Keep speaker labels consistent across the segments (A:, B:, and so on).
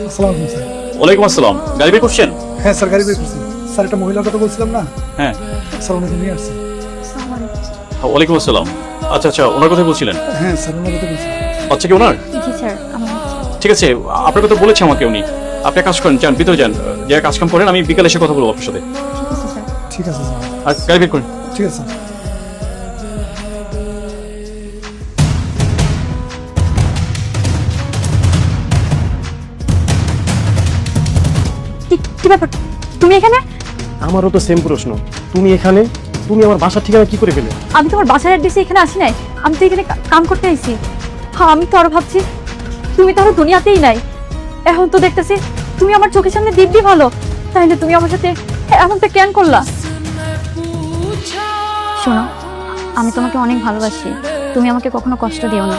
A: আসসালামু আলাইকুম স্যার।
B: ওয়ালাইকুম আসসালাম। গাড়ি বের করছেন?
A: হ্যাঁ স্যার, গাড়ি বের করছি। স্যার, একটা মহিলার কথা বলছিলাম না,
B: হ্যাঁ।
A: স্যার ওনাকে নিয়ে আসছি।
B: ওয়ালাইকুম আসসালাম। আচ্ছা আচ্ছা, ওনার কথা বলছিলেন?
A: হ্ঁ স্যার, ওনার কথা বলছি।
B: আচ্ছা কি ওনার?
C: জি স্যার, আমার
B: ঠিক আছে, আপনার কথা বলেছে আমাকে উনি। আপনি এক কাজ করেন, যান ভিতরে যান, যে কাজ কাম করেন, আমি বিকালে এসে কথা বলবো আপনার সাথে।
C: ঠিক আছে স্যার।
A: ঠিক আছে স্যার।
B: আর গাড়ি বের করেন।
A: ঠিক আছে স্যার।
C: কি ব্যাপার, তুমি এখানে?
D: আমারও তো সেম প্রশ্ন, তুমি এখানে, তুমি আমার বাসার ঠিকানা কি করে পেলে?
C: আমি তোমার বাসার অ্যাড্রেসে এখানে আসি নাই, আমি তো এখানে কাম করতে আইছি। হ্যাঁ, আমি তো আরো ভাবছি তুমি তো আরো দুনিয়াতেই নাই। এখন তো দেখতেছি তুমি আমার চোখের সামনে দিব্যি ভালো, তাইলে তুমি আমার সাথে এমনটা কেন করলা? শোনো, আমি তোমাকে অনেক ভালোবাসি, তুমি আমাকে কখনো কষ্ট দিও না।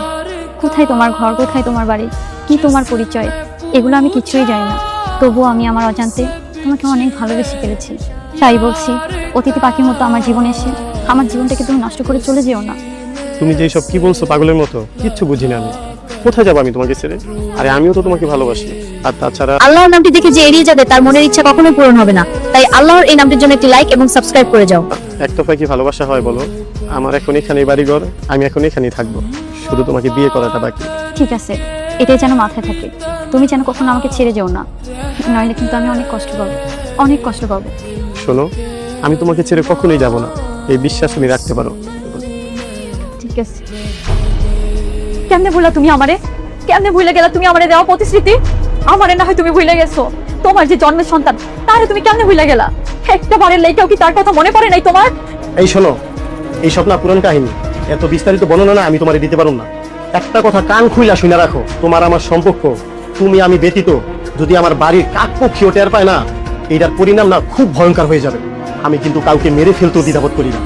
C: কোথায় তোমার ঘর, কোথায় তোমার বাড়ি, কি তোমার পরিচয়, এগুলো আমি কিছুই জানি না। তবুও আমি আমার অজান্তে তোমাকে অনেক ভালোবেসে ফেলেছি। তাই বলছি, অতিথি পাখির মতো আমার জীবনে এসে আমার জীবনটাকে তুমি নষ্ট করে চলে যেও না।
D: তুমি যেই সব কি বলছো পাগলের মতো, কিচ্ছু বুঝি না আমি। কোথায় যাবো আমি তোমাকে ছেড়ে? আরে আমিও তো তোমাকে ভালোবাসি। আর তাছাড়া
E: আল্লাহর নামটি দেখে যে এড়িয়ে যাবে তার মনের ইচ্ছা কখনোই পূরণ হবে না। তাই আল্লাহর এই নামটির জন্য একটি লাইক এবং সাবস্ক্রাইব করে যাও।
D: একতরফা কি ভালোবাসা হয় বলো? আমার এখন এখানেই বাড়িঘর, আমি এখন এখানেই থাকবো, শুধু তোমাকে বিয়ে করাটা বাকি।
C: ঠিক আছে, এটাই যেন মাথায় থাকে, তুমি যেন কখনো আমাকে ছেড়ে যেও না, নইলে কিন্তু আমি অনেক কষ্ট পাবো, অনেক কষ্ট পাবো।
D: শোনো, আমি তোমাকে ছেড়ে কখনোই যাব না, এই বিশ্বাস তুমি রাখতে পারো।
C: ঠিক আছে। কেমনে ভুলা তুমি আমারে, কেমনে ভুলে গেলা তুমি আমারে দেওয়া প্রতিশ্রুতি? আমারে না হয় তুমি ভুলে গেছো, তোমার যে জন্মের সন্তান তারে তুমি কেমনে ভুলে গেলা? একটা বারের লেগেও কি তার কথা মনে পড়ে নাই তোমার?
D: এই শোনো, এই সব না পুরান কাহিনী, এত বিস্তারিত বর্ণনা না আমি তোমারে দিতে পারবো না। একটা কথা কান খুইলা শুনে রাখো, তোমার আমার সম্পর্ক, তুমি আমি ব্যতীত যদি আমার বাড়ির কাকপক্ষীও টের পায় না, এইটার পরিণাম না খুব ভয়ঙ্কর হয়ে যাবে। আমি কিন্তু কাউকে মেরে ফেলতেও দ্বিধাবোধ করি না।